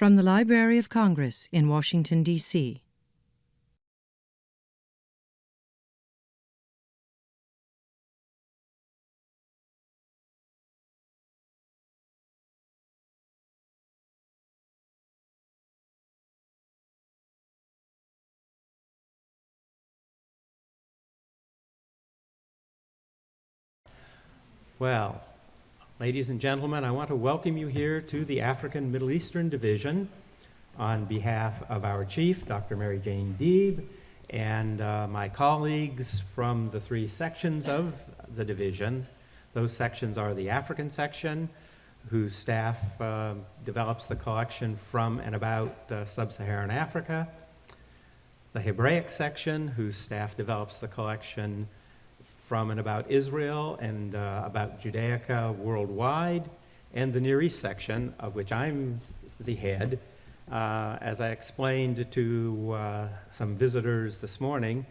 From the Library of Congress in Washington, D.C. Well, ladies and gentlemen, I want to welcome you here to the African Middle Eastern Division on behalf of our chief, Dr. Mary Jane Deeb, and my colleagues from the three sections of the division. Those sections are the African section, whose staff develops the collection from and about sub-Saharan Africa, the Hebraic section, whose staff develops the collection from and about Israel and about Judaica worldwide, and the Near East section, of which I'm the head. As I explained to some visitors this morning,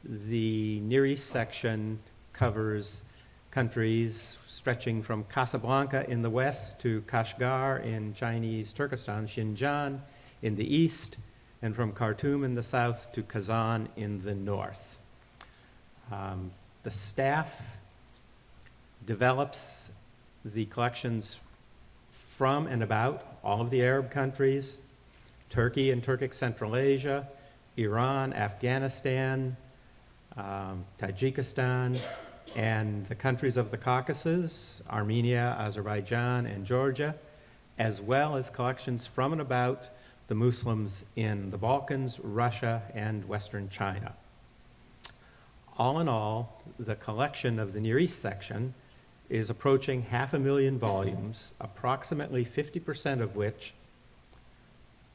the Near East section covers countries stretching from Casablanca in the west to Kashgar in Chinese Turkestan, Xinjiang in the east, and from Khartoum in the south to Kazan in the north. The staff develops the collections from and about all of the Arab countries, Turkey and Turkic Central Asia, Iran, Afghanistan, Tajikistan, and the countries of the Caucasus, Armenia, Azerbaijan, and Georgia, as well as collections from and about the Muslims in the Balkans, Russia, and Western China. All in all, the collection of the Near East section is approaching 500,000 volumes, approximately 50% of which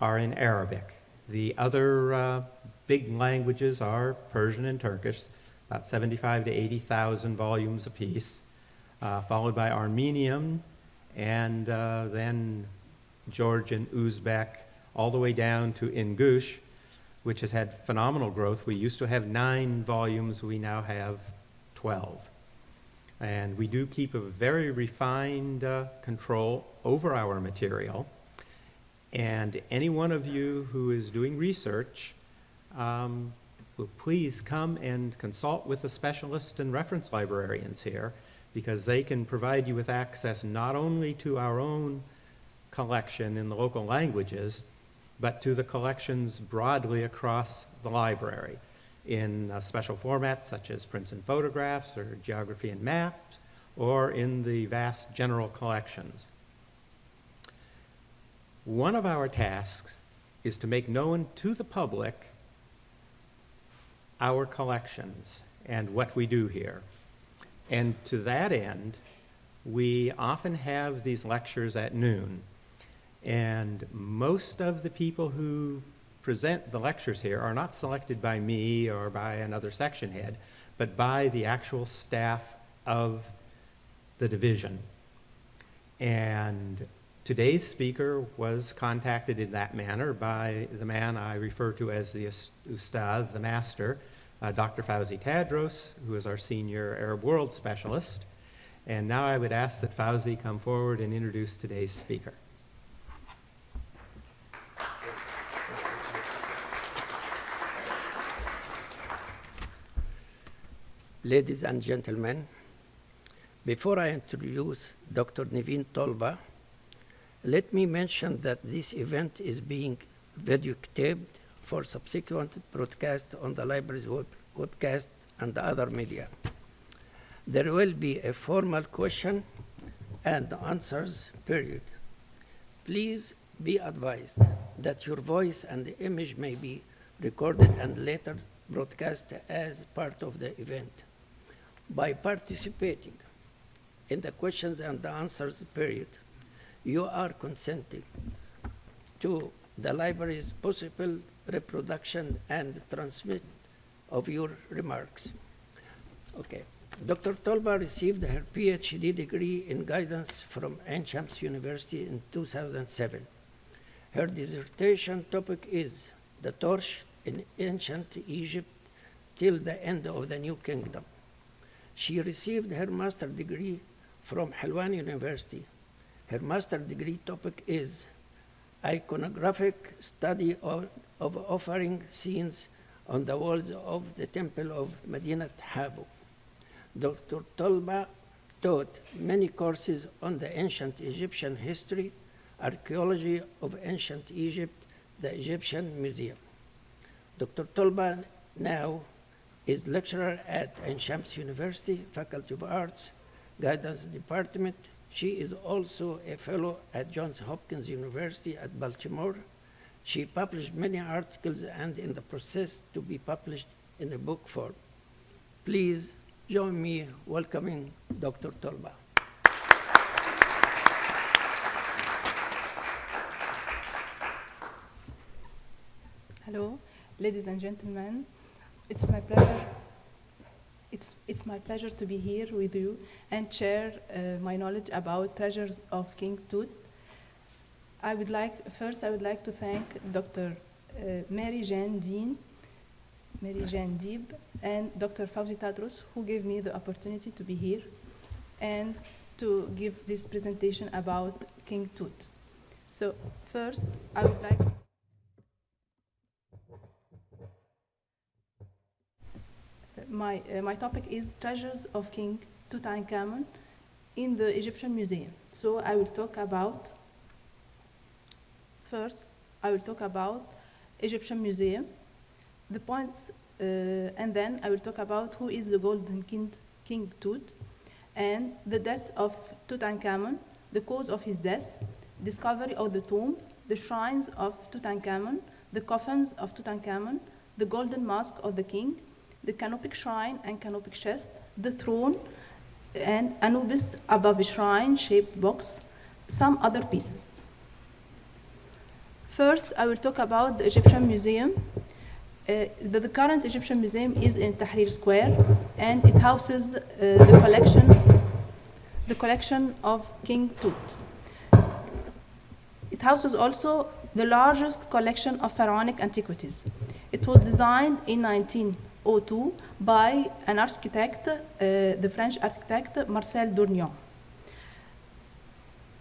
are in Arabic. The other big languages are Persian and Turkish, about 75 to 80,000 volumes apiece, followed by Armenian, and then Georgian, Uzbek, all the way down to Ingush, which has had phenomenal growth. We used to have 9 volumes, we now have 12. And we do keep a very refined control over our material. And any one of you who is doing research will please come and consult with the specialists and reference librarians here, because they can provide you with access not only to our own collection in the local languages, but to the collections broadly across the library in special formats such as prints and photographs or geography and maps, or in the vast general collections. One of our tasks is to make known to the public our collections and what we do here. And to that end, we often have these lectures at noon. And most of the people who present the lectures here are not selected by me or by another section head, but by the actual staff of the division. And today's speaker was contacted in that manner by the man I refer to as the Ustad, the master, Dr. Fawzi Tadros, who is our senior Arab world specialist. And now I would ask that Fawzi come forward and introduce today's speaker. Ladies and gentlemen, before I introduce Dr. Nevine Tolba, let me mention that this event is being videotaped for subsequent broadcast on the library's webcast and other media. There will be a formal question and answers period. Please be advised that your voice and the image may be recorded and later broadcast as part of the event. By participating in the questions and the answers period, you are consenting to the library's possible reproduction and transmit of your remarks. Okay. Dr. Tolba received her PhD degree in guidance from Ayn Shams University in 2007. Her dissertation topic is The Torch in Ancient Egypt Till the End of the New Kingdom. She received her master's degree from Helwan University. Her master's degree topic is iconographic study of offering scenes on the walls of the temple of Medinat Habu. Dr. Tolba taught many courses on the ancient Egyptian history, archaeology of ancient Egypt, the Egyptian Museum. Dr. Tolba now is lecturer at Ayn Shams University, Faculty of Arts, Guidance Department. She is also a fellow at Johns Hopkins University at Baltimore. She published many articles and in the process to be published in a book form. Please join me welcoming Dr. Tolba. Hello, ladies and gentlemen. It's my pleasure. It's my pleasure to be here with you and share my knowledge about treasures of King Tut. I would like to thank Dr. Mary Jane Deeb, and Dr. Fawzi Tadros, who gave me the opportunity to be here and to give this presentation about King Tut. So first, I would like my topic is treasures of King Tutankhamun in the Egyptian Museum. So I will talk about Egyptian Museum, the points, and then I will talk about who is the Golden King Tut, and the death of Tutankhamun, the cause of his death, discovery of the tomb, the shrines of Tutankhamun, the coffins of Tutankhamun, the golden mask of the king, the canopic shrine and canopic chest, the throne, and Anubis above a shrine-shaped box, some other pieces. First, I will talk about the Egyptian Museum. The current Egyptian Museum is in Tahrir Square, and it houses the collection of King Tut. It houses also the largest collection of pharaonic antiquities. It was designed in 1902 by an architect, the French architect Marcel Dournion.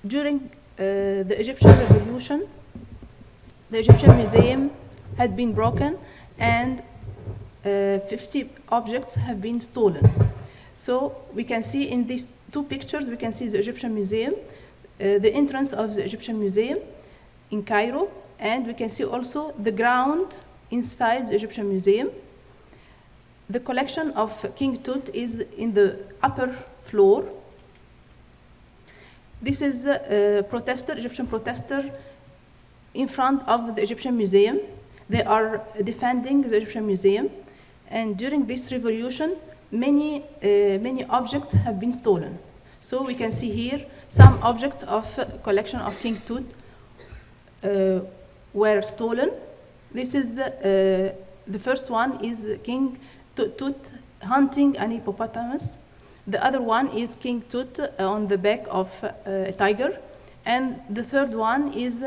During the Egyptian Revolution, the Egyptian Museum had been broken and 50 objects have been stolen. So we can see in these two pictures, we can see the Egyptian Museum, the entrance of the Egyptian Museum in Cairo, and we can see also the ground inside the Egyptian Museum. The collection of King Tut is in the upper floor. This is a Egyptian protester in front of the Egyptian Museum. They are defending the Egyptian Museum, and during this revolution, many objects have been stolen. So we can see here some objects of collection of King Tut were stolen. This is the first one is King Tut hunting an hippopotamus. The other one is King Tut on the back of a tiger, and the third one is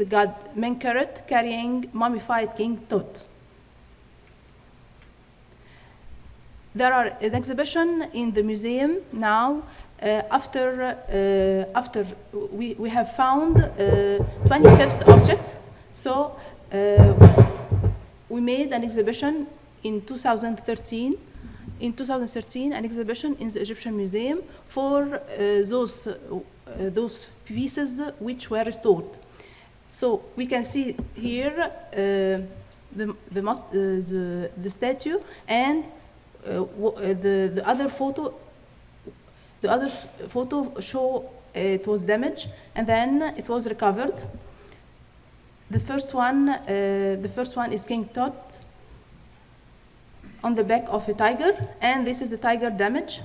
god Menkeret carrying mummified King Tut. There are an exhibition in the museum now. After we have found 25th object, so we made an exhibition in 2013. In 2013, an exhibition in the Egyptian Museum for those pieces which were restored. So we can see here the statue, and the other photo. The other photo show it was damaged, and then it was recovered. The first one is King Tut on the back of a tiger, and this is a tiger damage.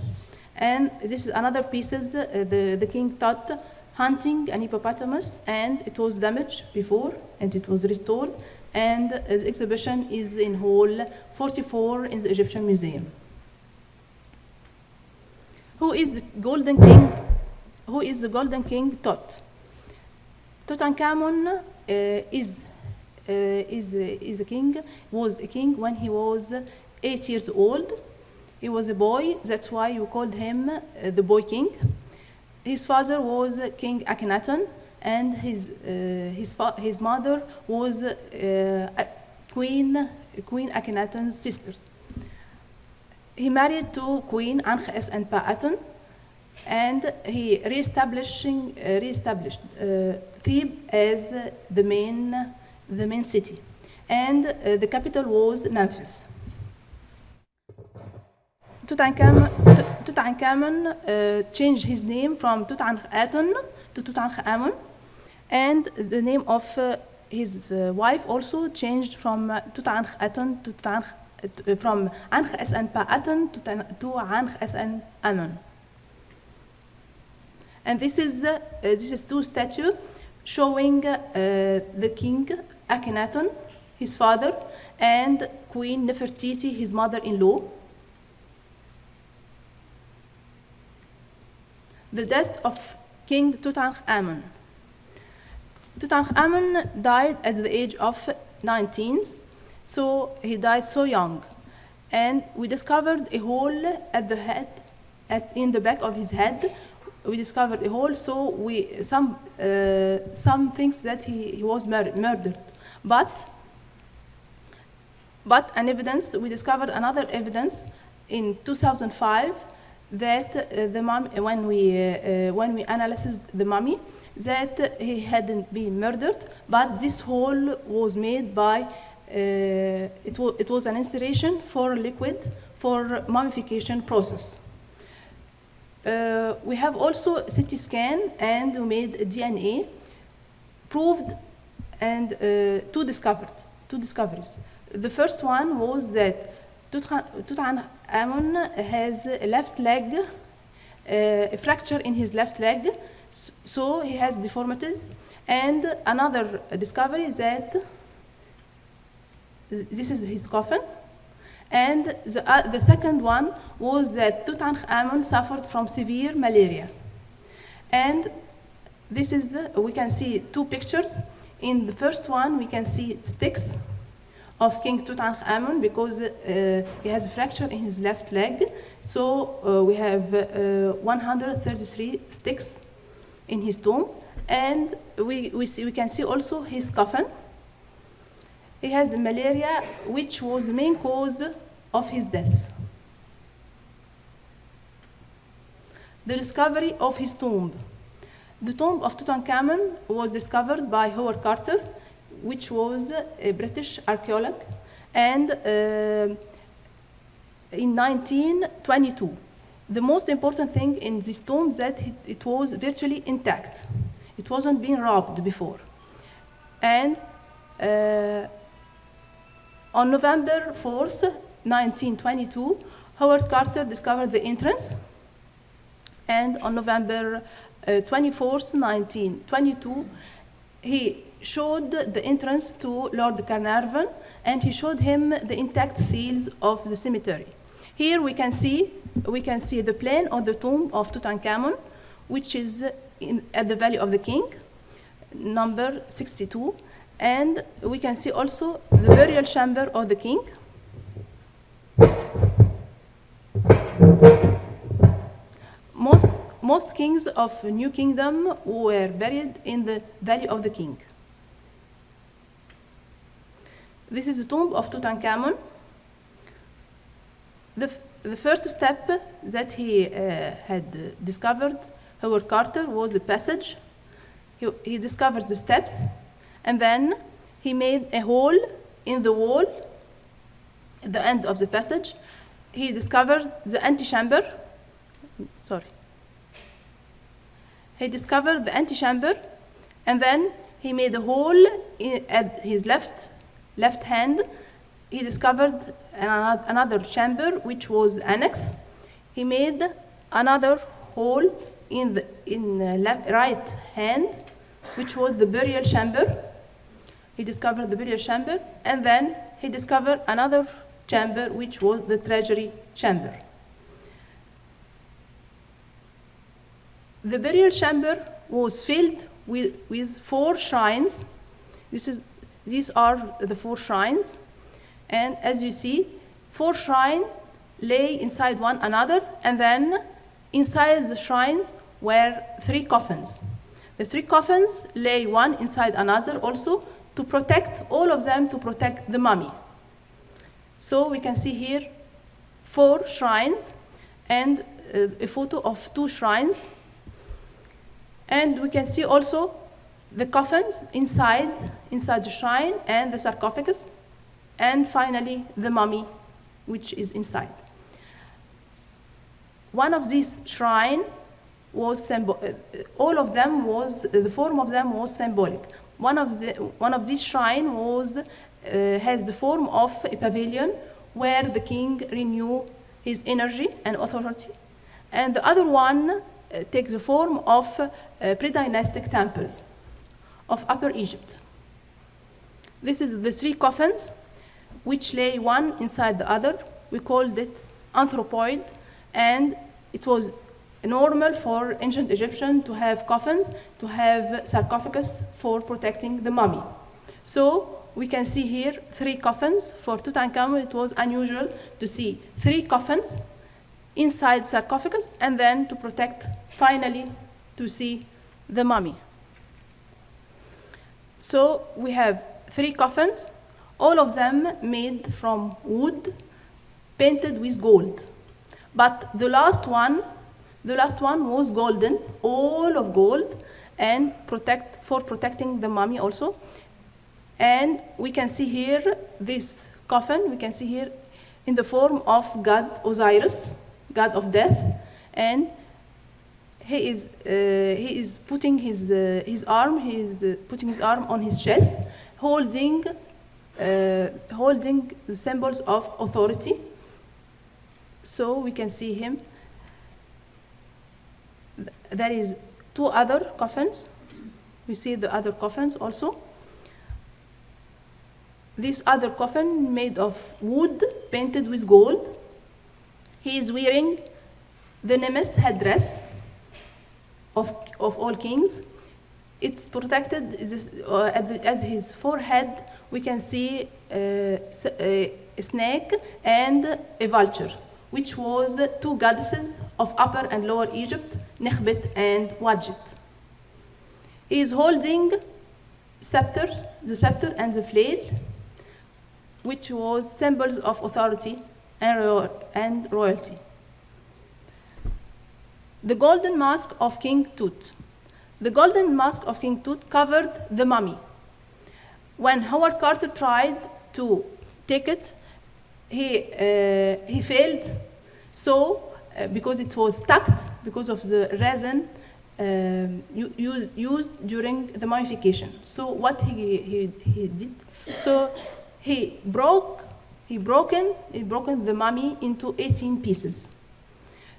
And this is another pieces, the King Tut hunting an hippopotamus, and it was damaged before, and it was restored. And the exhibition is in Hall 44 in the Egyptian Museum. Who is the Golden King? Who is the Golden King Tut? Tutankhamun is a king. Was a king when he was 8 years old. He was a boy. That's why you called him the boy king. His father was King Akhenaten, and his mother was Queen Akhenaten's sister. He married to Queen Ankhs and Pa'aten, and he reestablished Thebes as the main city, and the capital was Memphis. Tutankhamun changed his name from Tutankhaten to Tutankhamun, and the name of his wife also changed from Tutankhaten to from Ankhs and Pa'aten to Ankhs and Amun. And this is two statues showing the king Akhenaten, his father, and Queen Nefertiti, his mother-in-law. The death of King Tutankhamun. Tutankhamun died at the age of 19, so he died so young. And we discovered a hole at the head, in the back of his head. We discovered a hole, so some thinks that he was murdered. But an evidence, we discovered another evidence in 2005 that the mummy, when we analyzed the mummy, that he hadn't been murdered, but this hole was made by it was an installation for liquid for mummification process. We have also a CT scan, and we made a DNA, proved, and two discoveries. The first one was that Tutankhamun has a left leg, a fracture in his left leg, so he has deformities. And another discovery is that this is his coffin. And the second one was that Tutankhamun suffered from severe malaria. And this is, we can see two pictures. In the first one, we can see sticks of King Tutankhamun because he has a fracture in his left leg. So we have 133 sticks in his tomb. And we can see also his coffin. He has malaria, which was the main cause of his death. The discovery of his tomb. The tomb of Tutankhamun was discovered by Howard Carter, which was a British archaeologist, and in 1922. The most important thing in this tomb is that it was virtually intact. It wasn't being robbed before. And on November 4th, 1922, Howard Carter discovered the entrance. And on November 24th, 1922, he showed the entrance to Lord Carnarvon, and he showed him the intact seals of the cemetery. Here we can see the plan of the tomb of Tutankhamun, which is at the Valley of the King, number 62. And we can see also the burial chamber of the king. Most kings of New Kingdom were buried in the Valley of the King. This is the tomb of Tutankhamun. The first step that he had discovered, Howard Carter, was the passage. He discovered the steps, and then he made a hole in the wall at the end of the passage. He discovered the antechamber. He discovered the antechamber, and then he made a hole at his left hand. He discovered another chamber, which was annex. He made another hole in the right hand, which was the burial chamber. He discovered the burial chamber, and then he discovered another chamber, which was the treasury chamber. The burial chamber was filled with 4 shrines. These are the 4 shrines. And as you see, 4 shrines lay inside one another, and then inside the shrine were 3 coffins. The 3 coffins lay one inside another also to protect, all of them to protect the mummy. So we can see here 4 shrines and a photo of 2 shrines. And we can see also the coffins inside the shrine and the sarcophagus, and finally the mummy, which is inside. One of these shrine was all of them was, the form of them was symbolic. One of these shrine was has the form of a pavilion where the king renew his energy and authority, and the other one takes the form of a pre-dynastic temple of Upper Egypt. This is the 3 coffins, which lay one inside the other. We called it anthropoid, and it was normal for ancient Egyptians to have coffins, to have sarcophagus for protecting the mummy. So we can see here 3 coffins. For Tutankhamun, it was unusual to see 3 coffins inside sarcophagus, and then to protect, finally, to see the mummy. So we have 3 coffins, all of them made from wood, painted with gold. But the last one was golden, all of gold, and for protecting the mummy also. And we can see here this coffin, we can see here in the form of God Osiris, god of death, and he is putting his arm on his chest, holding the symbols of authority. So we can see him. There is 2 other coffins. We see the other coffins also. This other coffin made of wood painted with gold. He is wearing the Nemes headdress of all kings. It's protected at his forehead. We can see a snake and a vulture, which was 2 goddesses of Upper and Lower Egypt, Nekhbet and Wadjet. He is holding the scepter and the flail, which was symbols of authority and royalty. The golden mask of King Tut. The golden mask of King Tut covered the mummy. When Howard Carter tried to take it, he failed. So, because it was stuck, because of the resin used during the mummification. So what he did? So he broke the mummy into 18 pieces.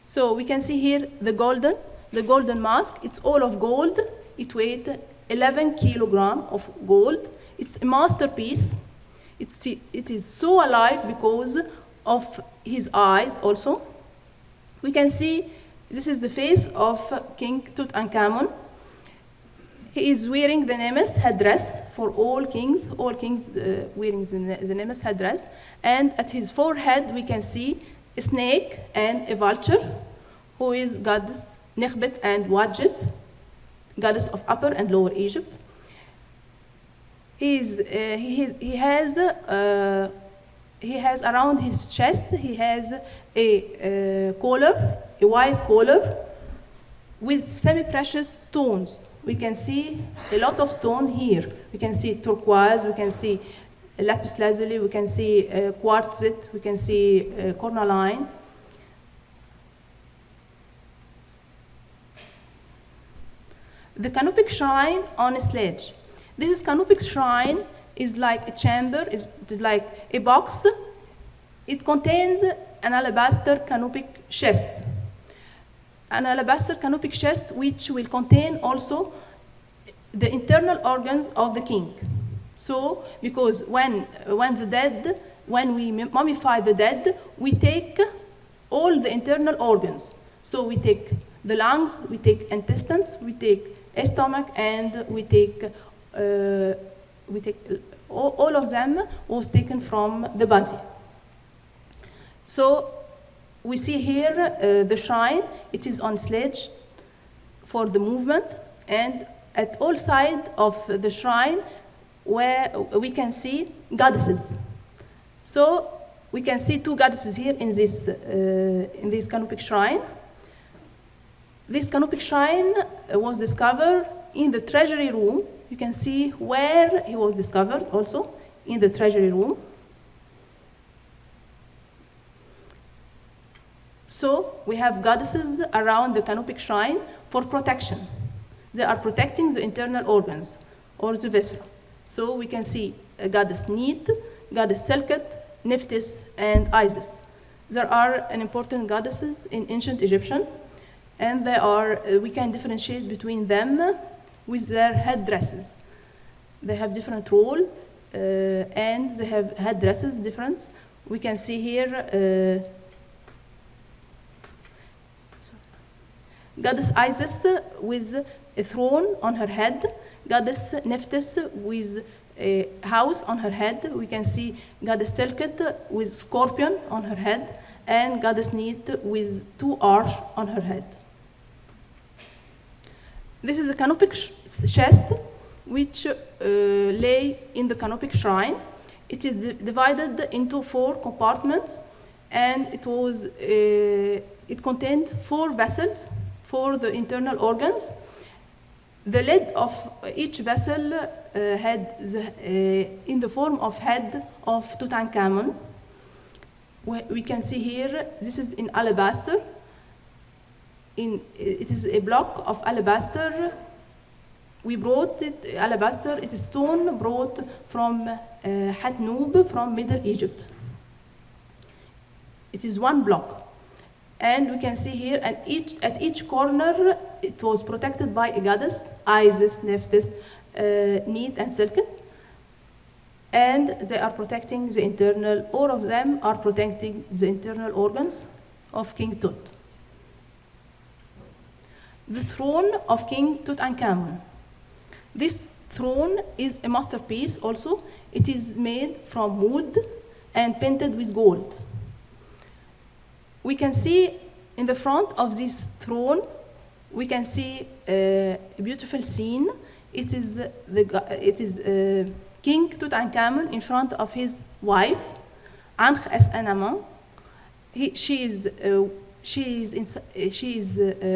So we can see here the golden mask. It's all of gold. It weighed 11 kilograms of gold. It's a masterpiece. It is so alive because of his eyes also. We can see this is the face of King Tutankhamun. He is wearing the Nemes headdress for all kings wearing the Nemes headdress. And at his forehead, we can see a snake and a vulture, who is goddess Nekhbet and Wadjet, goddess of Upper and Lower Egypt. He has around his chest, he has a collar, a white collar, with semi-precious stones. We can see a lot of stone here. We can see turquoise, we can see lapis lazuli, we can see quartzite, we can see cornalline. The canopic shrine on a sledge. This canopic shrine is like a chamber, it's like a box. It contains an alabaster canopic chest. An alabaster canopic chest which will contain also the internal organs of the king. So, because when we mummify the dead, we take all the internal organs. So we take the lungs, we take intestines, we take a stomach, and we take all of them was taken from the body. So we see here the shrine. It is on sledge for the movement, and at all sides of the shrine where we can see goddesses. So we can see two goddesses here in this canopic shrine. This canopic shrine was discovered in the treasury room. You can see where he was discovered also, in the treasury room. So we have goddesses around the canopic shrine for protection. They are protecting the internal organs or the viscera. So we can see a goddess Neith, goddess Selket, Nephthys, and Isis. There are an important goddesses in ancient Egyptian, and we can differentiate between them with their headdresses. They have different role, and they have headdresses different. We can see here Goddess Isis with a throne on her head, Goddess Nephthys with a house on her head. We can see Goddess Selket with scorpion on her head, and Goddess Neith with two arches on her head. This is a canopic chest which lay in the canopic shrine. It is divided into 4 compartments, and it contained 4 vessels for the internal organs. The lid of each vessel had in the form of head of Tutankhamun. We can see here, this is in alabaster. It is a block of alabaster. We brought it, alabaster, it is stone brought from Hatnub from Middle Egypt. It is 1 block. And we can see here, at each corner, it was protected by a goddess, Isis, Nephthys, Neith, and Selket. And they are protecting the internal, all of them are protecting the internal organs of King Tut. The throne of King Tutankhamun. This throne is a masterpiece also. It is made from wood and painted with gold. We can see in the front of this throne, we can see a beautiful scene. It is King Tutankhamun in front of his wife, Ankh es-Anaman. She is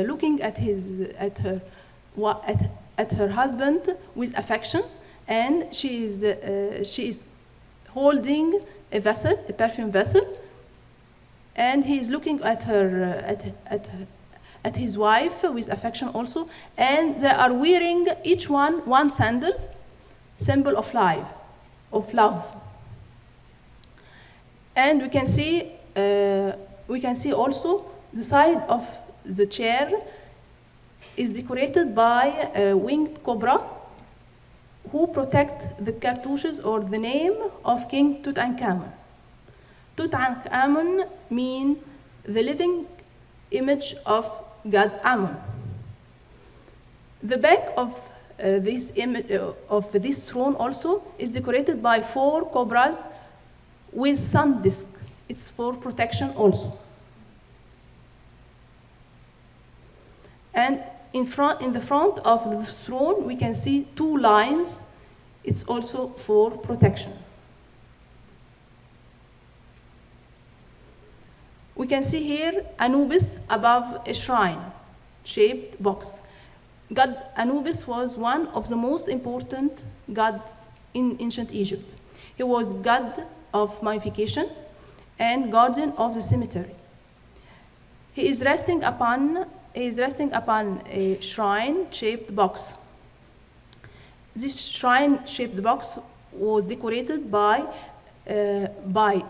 looking at her husband with affection, and she is holding a vessel, a perfume vessel, and he is looking at his wife with affection also, and they are wearing each one sandal, symbol of life, of love. And we can see also the side of the chair is decorated by a winged cobra who protect the cartouches or the name of King Tutankhamun. Tutankhamun means the living image of God Amun. The back of this image of this throne also is decorated by 4 cobras with sun disk. It's for protection also. And in the front of the throne, we can see 2 lines. It's also for protection. We can see here Anubis above a shrine-shaped box. God Anubis was one of the most important gods in ancient Egypt. He was god of mummification and guardian of the cemetery. He is resting upon a shrine-shaped box. This shrine-shaped box was decorated by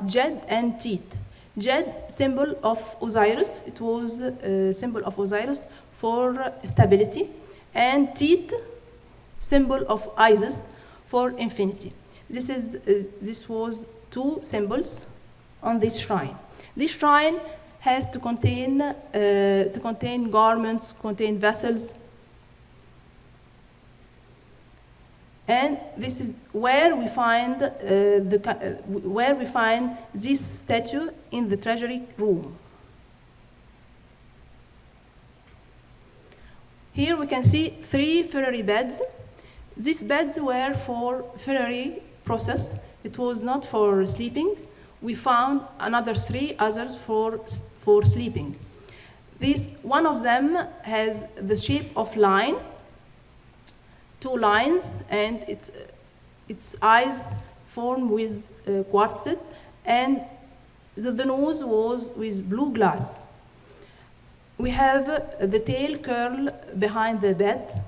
jade and teeth. Jade, symbol of Osiris. It was a symbol of Osiris for stability. And teeth, symbol of Isis for infinity. This was 2 symbols on this shrine. This shrine has to contain garments, contain vessels. And this is where we find this statue in the treasury room. Here we can see 3 funerary beds. These beds were for funerary process. It was not for sleeping. We found another 3 others for sleeping. One of them has the shape of line, 2 lines, and its eyes formed with quartzite, and the nose was with blue glass. We have the tail curl behind the bed.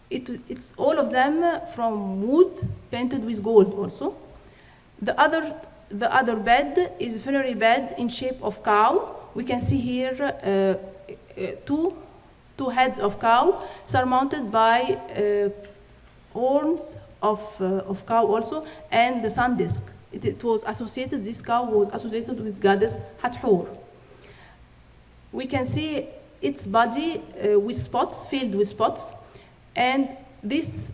It's all of them from wood painted with gold also. The other bed is a funerary bed in shape of cow. We can see here two heads of cow surmounted by horns of cow also, and the sun disk. This cow was associated with goddess Hathor. We can see its body with spots, filled with spots, and this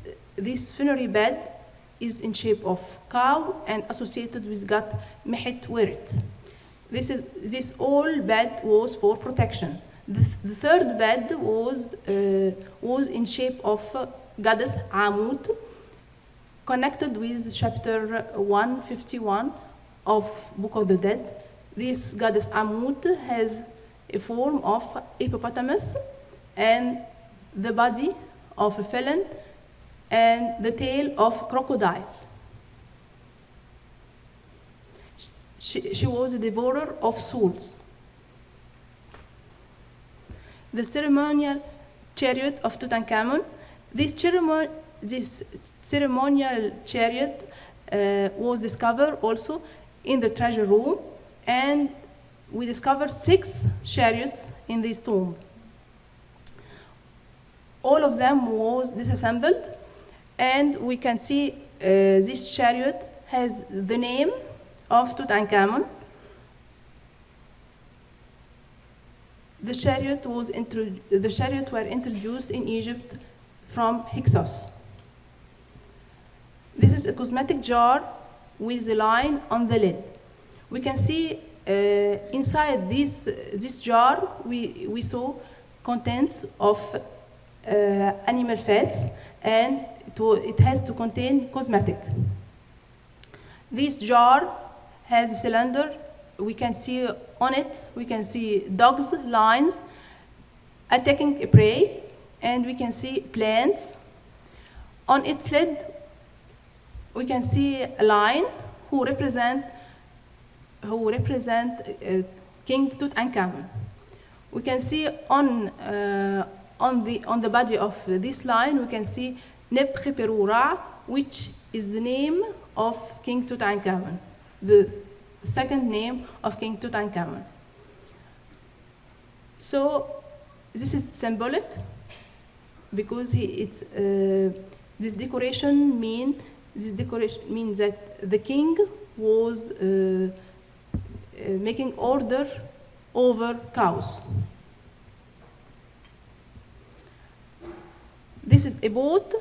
funerary bed is in shape of cow and associated with god Mehet Weret. This all bed was for protection. The third bed was in shape of goddess Amut, connected with chapter 151 of Book of the Dead. This goddess Amut has a form of hippopotamus and the body of a felon and the tail of crocodile. She was a devourer of souls. The ceremonial chariot of Tutankhamun. This ceremonial chariot was discovered also in the treasure room, and we discovered 6 chariots in this tomb. All of them was disassembled, and we can see this chariot has the name of Tutankhamun. The chariot were introduced in Egypt from Hyksos. This is a cosmetic jar with a line on the lid. We can see inside this jar we saw contents of animal fats, and it has to contain cosmetic. This jar has a cylinder. We can see on it, we can see dogs' lines attacking a prey, and we can see plants. On its lid, we can see a lion who represent King Tutankhamun. We can see on the body of this lion, we can see Nebkhi Perura, which is the name of King Tutankhamun, the second name of King Tutankhamun. So this is symbolic because this decoration means that the king was making order over cows. This is a boat.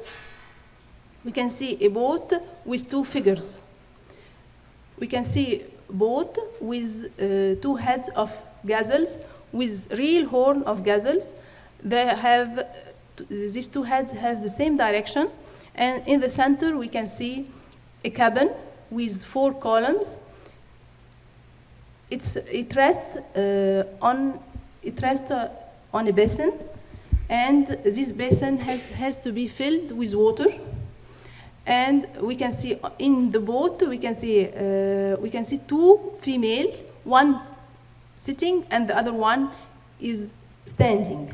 We can see a boat with 2 figures. We can see a boat with 2 heads of gazelles, with real horn of gazelles. These 2 heads have the same direction, and in the center we can see a cabin with 4 columns. It rests on a basin, and this basin has to be filled with water. And we can see in the boat we can see 2 female, one sitting and the other one is standing.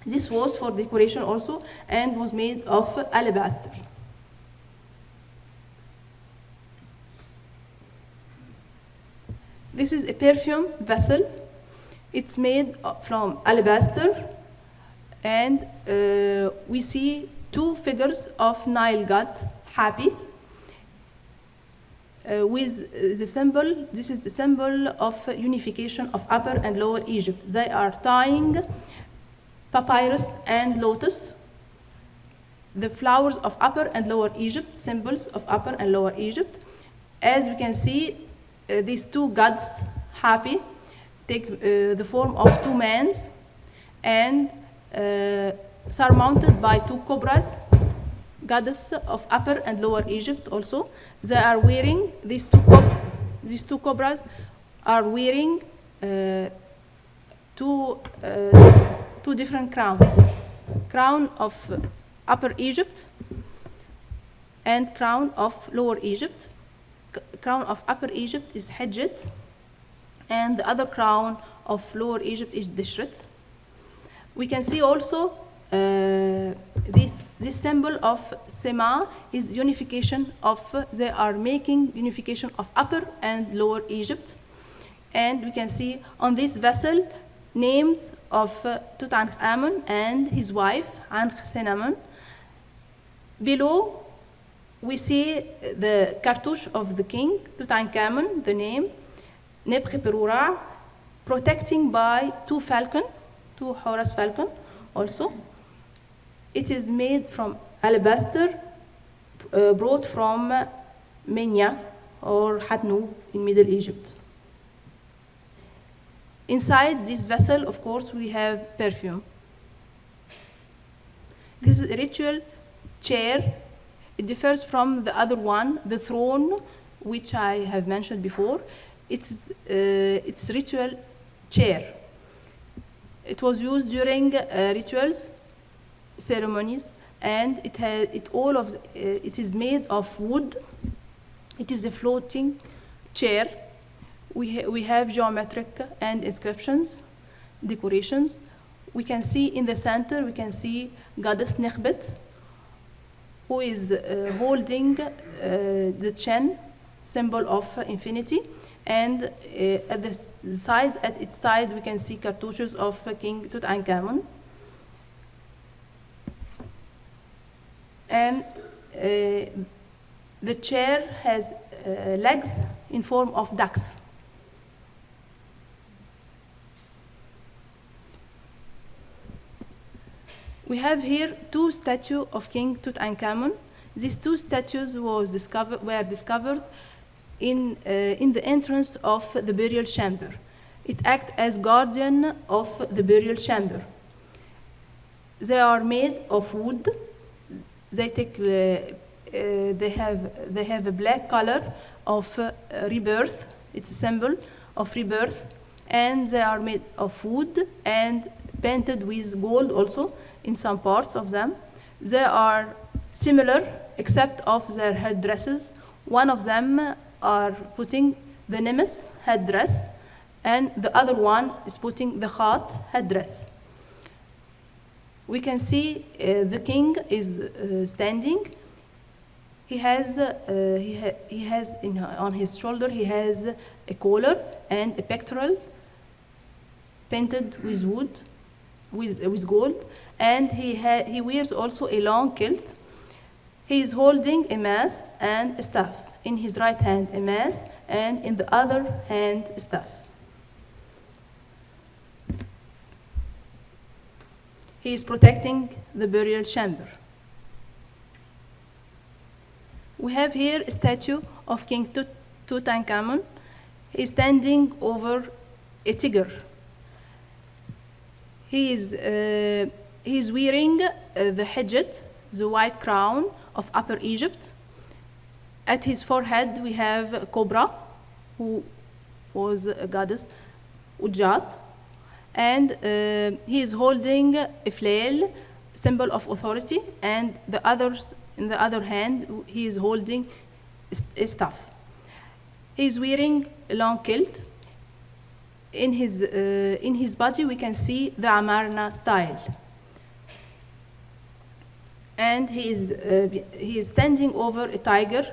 This was for decoration also, and was made of alabaster. This is a perfume vessel. It's made from alabaster, and we see 2 figures of Nile god, Hapi, with the symbol. This is the symbol of unification of Upper and Lower Egypt. They are tying papyrus and lotus, the flowers of Upper and Lower Egypt, symbols of Upper and Lower Egypt. As we can see, these 2 gods, Hapi, take the form of 2 men, and surmounted by two cobras, goddess of Upper and Lower Egypt also. They are wearing, these two cobras are wearing two different crowns. Crown of Upper Egypt and crown of Lower Egypt. Crown of Upper Egypt is Hijit, and the other crown of Lower Egypt is Dishret. We can see also this symbol of Sema is unification of, they are making unification of Upper and Lower Egypt. And we can see on this vessel names of Tutankhamun and his wife, Ankhesenamun. Below, we see the cartouche of the king, Tutankhamun, the name, Nebkhi Perura, protecting by two Horus falcon also. It is made from alabaster, brought from Menya or Hatnub in Middle Egypt. Inside this vessel, of course, we have perfume. This is a ritual chair. It differs from the other one, the throne, which I have mentioned before. It's ritual chair. It was used during rituals, ceremonies, and it is made of wood. It is a floating chair. We have geometric and inscriptions, decorations. We can see in the center, we can see goddess Nekhbet, who is holding the Chen, symbol of infinity. And at its side, we can see cartouches of King Tutankhamun. And the chair has legs in form of ducks. We have here two statues of King Tutankhamun. These two statues were discovered in the entrance of the burial chamber. It acts as guardian of the burial chamber. They are made of wood. They have a black color of rebirth. It's a symbol of rebirth, and they are made of wood and painted with gold also in some parts of them. They are similar except of their headdresses. One of them are putting the Nemes headdress, and the other one is putting the Khat headdress. We can see the king is standing. He has on his shoulder, he has a collar and a pectoral painted with wood, with gold, and he wears also a long kilt. He is holding a mace and a staff. In his right hand, a mace, and in the other hand, a staff. He is protecting the burial chamber. We have here a statue of King Tutankhamun. He is standing over a tiger. He is wearing the hijat, the white crown of Upper Egypt. At his forehead, we have a cobra, who was a goddess, Ujjat. And he is holding a flail, symbol of authority, and in the other hand, he is holding a staff. He is wearing a long kilt. In his body, we can see the Amarna style. And he is standing over a tiger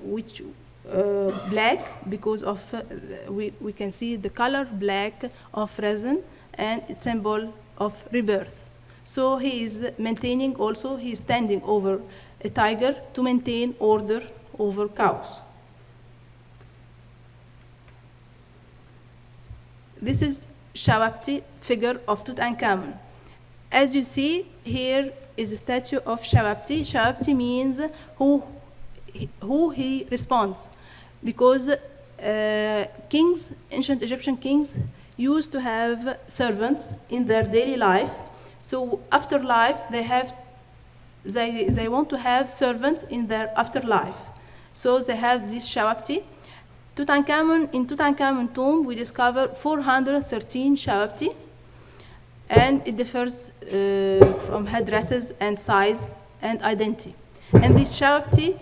which black, because of we can see the color black of resin, and it's symbol of rebirth. So he is maintaining also, he is standing over a tiger to maintain order over cows. This is Shawapti, figure of Tutankhamun. As you see, here is a statue of Shawapti. Shawapti means who he responds, because kings, ancient Egyptian kings, used to have servants in their daily life. So after life, they want to have servants in their afterlife. So they have this shawabti. In Tutankhamun tomb, we discover 413 shawabti, and it differs from headdresses and size and identity. And this shawabti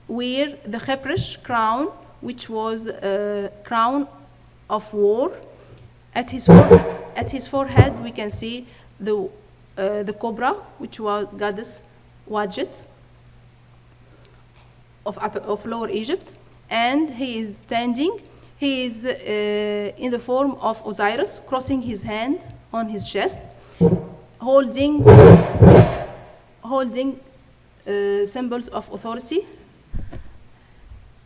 wear the khiprish crown, which was a crown of war. At his forehead, we can see the cobra, which was goddess Wadjet of Lower Egypt, and he is standing. He is in the form of Osiris, crossing his hand on his chest, holding symbols of authority,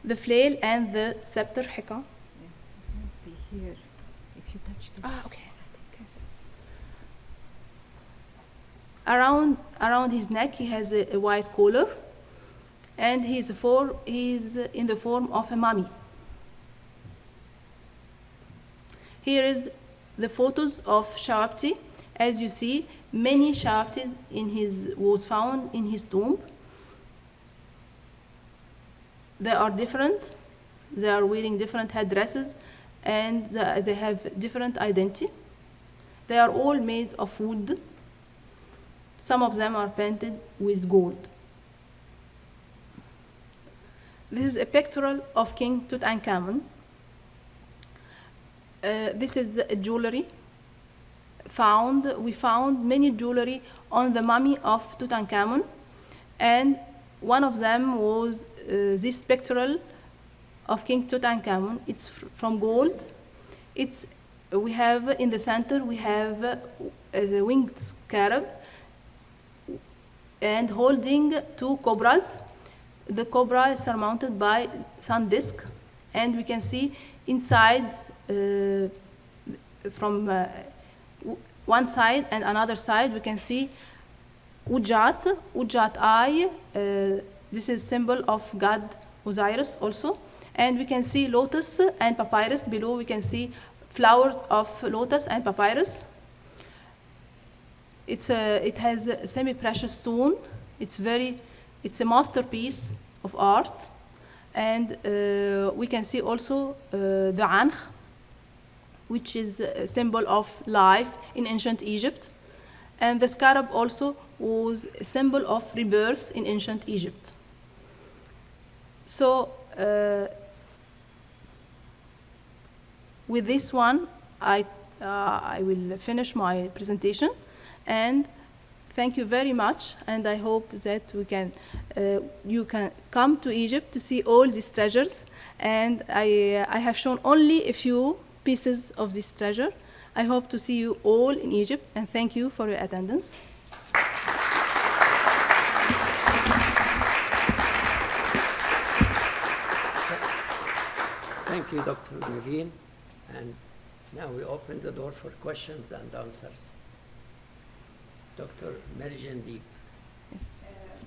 the flail and the scepter. Hika. Here, if you touch this. Okay. Around his neck, he has a white collar, and he's in the form of a mummy. Here is the photos of shawabti. As you see, many shawabtis was found in his tomb. They are different. They are wearing different headdresses, and they have different identity. They are all made of wood. Some of them are painted with gold. This is a pictorial of King Tutankhamun. This is jewelry. We found many jewelry on the mummy of Tutankhamun, and one of them was this pictorial of King Tutankhamun. It's from gold. We have in the center, we have the winged scarab and holding two cobras. The cobra is surmounted by sun disk, and we can see inside from one side and another side, we can see Ujat eye. This is symbol of God Osiris also. And we can see lotus and papyrus. Below we can see flowers of lotus and papyrus. It has a semi-precious stone. It's a masterpiece of art. And we can see also the ankh, which is a symbol of life in ancient Egypt. And the scarab also was a symbol of rebirth in ancient Egypt. So with this one, I will finish my presentation, and thank you very much. And I hope that you can come to Egypt to see all these treasures. And I have shown only a few pieces of this treasure. I hope to see you all in Egypt, and thank you for your attendance. Thank you, Dr. Nevine. And now we open the door for questions and answers. Dr. Merjan Deep.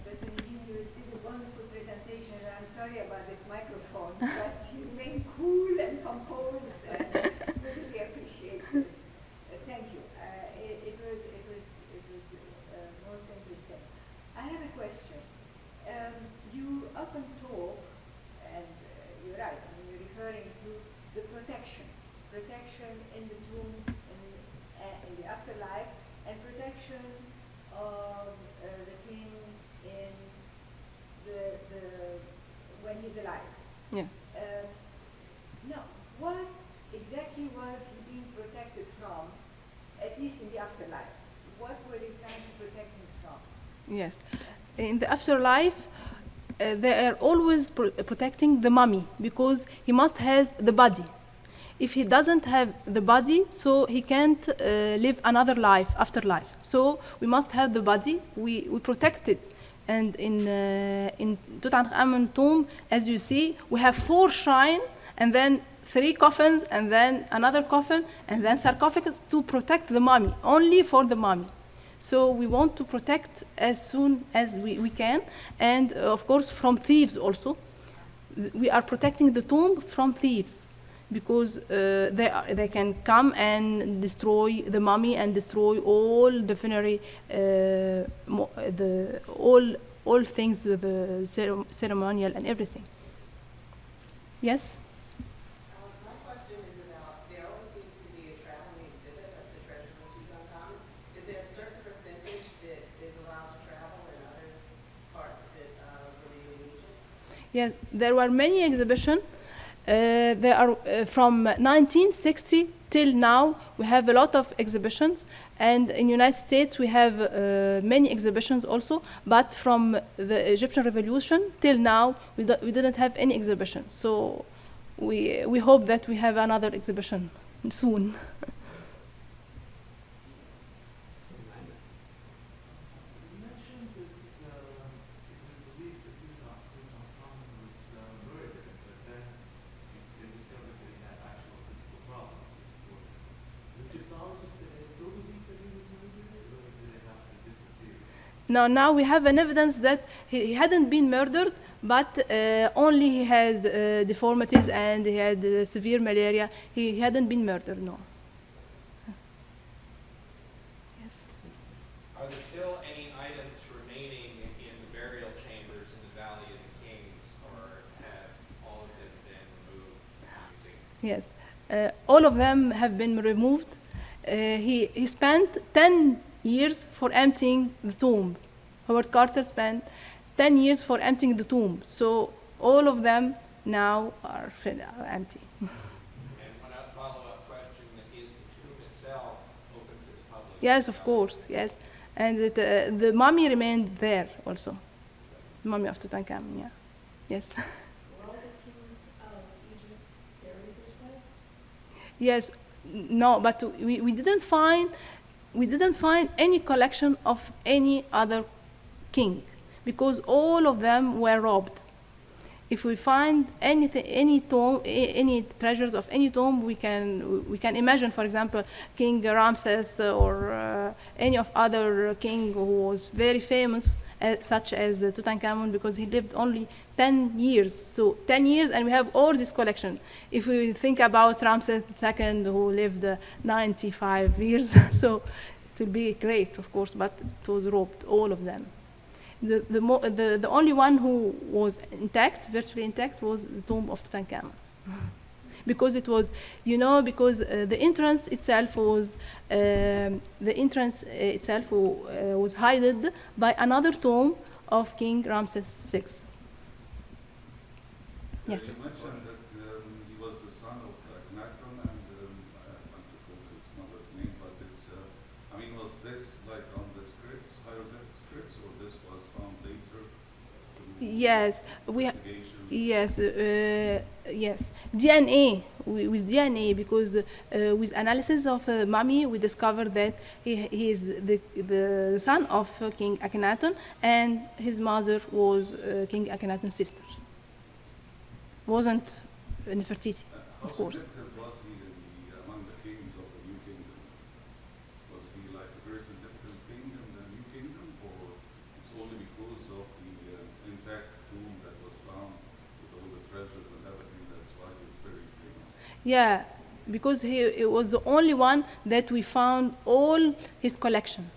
Dr. Nevine, you did a wonderful presentation. I'm sorry about this microphone, but you remain cool and composed, and we really appreciate this. Thank you. It was most interesting. I have a question. You often talk, and you're right, I mean, you're referring to the protection in the tomb, in the afterlife, and protection of the king in when he's alive. Yeah. Now, what exactly was he being protected from, at least in the afterlife? What were they trying to protect him from? Yes. In the afterlife, they are always protecting the mummy, because he must have the body. If he doesn't have the body, so he can't live another life, afterlife. So we must have the body. We protect it. And in Tutankhamun tomb, as you see, we have 4 shrines, and then 3 coffins, and then another coffin, and then sarcophagus to protect the mummy, only for the mummy. So we want to protect as soon as we can, and of course from thieves also. We are protecting the tomb from thieves. because they can come and destroy the mummy and destroy all the funerary, all things, the ceremonial and everything. Yes? My question is about, there always seems to be a traveling exhibit of the treasures of Tutankhamun. Is there a certain percentage that is allowed to travel and other parts that remain in Egypt? Yes, there were many exhibitions. There are from 1960 till now. We have a lot of exhibitions, and in United States we have many exhibitions also. But from the Egyptian Revolution till now, we didn't have any exhibition. So we hope that we have another exhibition soon. You mentioned that it was believed that Tutankhamun was murdered, but then they discovered that he had actual physical problems. The Egyptologists, did they still believe that he was murdered, or did they have a different theory? Now we have an evidence that he hadn't been murdered, but only he had deformities and he had severe malaria. He hadn't been murdered, no. Yes. Are there still any items remaining in the burial chambers in the Valley of the Kings, or have all of them been removed from the museum? Yes, all of them have been removed. He spent 10 years for emptying the tomb. Howard Carter spent 10 years for emptying the tomb. So all of them now are empty. And one follow-up question, is the tomb itself open to the public? Yes, of course, yes. And the mummy remained there also. The mummy of Tutankhamun, yeah. Yes. Were all the kings of Egypt buried this way? Yes, no, but we didn't find any collection of any other king, because all of them were robbed. If we find anything, any tomb, any treasures of any tomb, we can imagine, for example, King Ramses or any of other king who was very famous, such as Tutankhamun, because he lived only 10 years. So 10 years, and we have all this collection. If we think about Ramses II, who lived 95 years, so it will be great, of course, but it was robbed, all of them. The only one who was intact, virtually intact, was the tomb of Tutankhamun. Because it was, because the entrance itself was hidden by another tomb of King Ramses VI. Yes. You mentioned that he was the son of Akhenaten, and I can't recall his mother's name, but it's, was this like on the scripts, hieroglyphic scripts, or this was found later? Yes, yes, DNA, with DNA, because with analysis of mummy, we discovered that he is the son of King Akhenaten, and his mother was King Akhenaten's sister. Wasn't Nefertiti, of course. How significant was he among the kings of the New Kingdom? Was he like a very significant king in the New Kingdom, or it's only because of the intact tomb that was found with all the treasures and everything, that's why he's very famous? Yeah, because he was the only one that we found all his collection,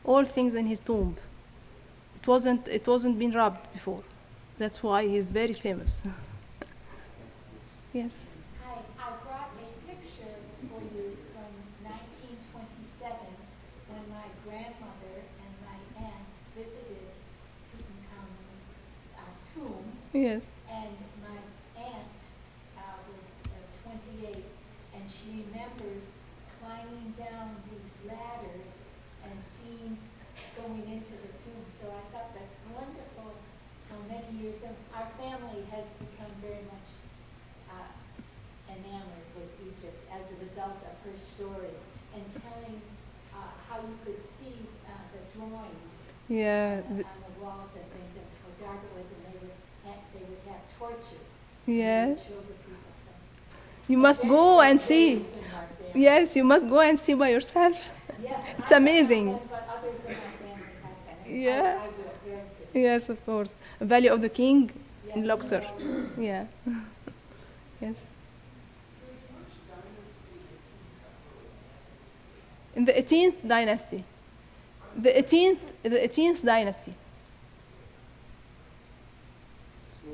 all things in his tomb. It wasn't been robbed before. That's why he's very famous. Yes. Hi, I brought a picture for you from 1927 when my grandmother and my aunt visited Tutankhamun's tomb. Yes. And my aunt was 28, and she remembers climbing down these ladders and going into the tomb. So I thought that's wonderful how many years, and our family has become very much enamored with Egypt as a result of her stories and telling how you could see the drawings on the walls and things, and how dark it was, and they would have torches. Yes. Show the people some. You must go and see. Yes, you must go and see by yourself. Yes, It's amazing. But others in my family have done it. Yeah. I will very soon. Yes, of course. Valley of the King Yes, in Luxor. well, Yeah. Yes. In the 18th dynasty. The 18th dynasty. So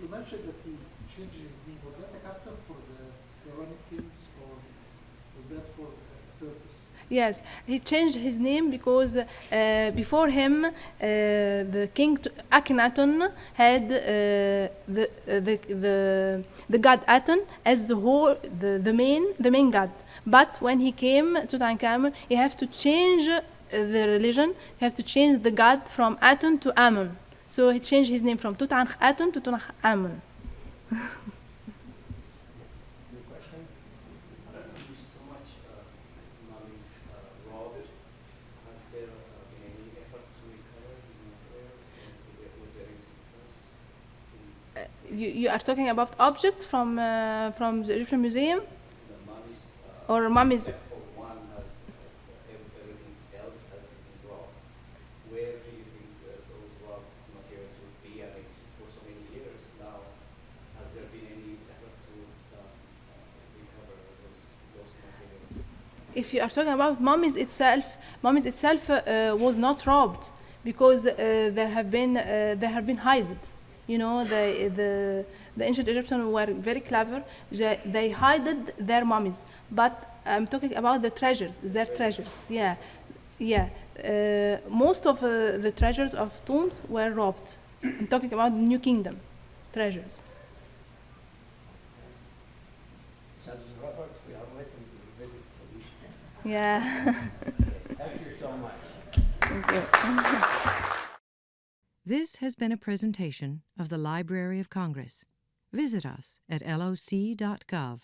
you mentioned that he changed his name. Was that a custom for the Pharaonic kings, or was that for a purpose? Yes, he changed his name because before him, the king Akhenaten had the god Aten as the main god. But when he came to Tutankhamun, he have to change the religion. He have to change the god from Aten to Amun. So he changed his name from Tutankhaten to Tutankhamun. You are talking about objects from the Egyptian Museum? Or mummies? Where do you think those raw materials would be? I mean, for so many years now, has there been any effort to recover those materials? If you are talking about mummies itself was not robbed because there have been hidden. You know, the ancient Egyptians were very clever. They hid their mummies. But I'm talking about the treasures, their treasures. Yeah, yeah. Most of the treasures of tombs were robbed. I'm talking about the New Kingdom treasures. Judge Robert, we are waiting to visit Felicia. Yeah. Thank you so much. Thank you. This has been a presentation of the Library of Congress. Visit us at loc.gov.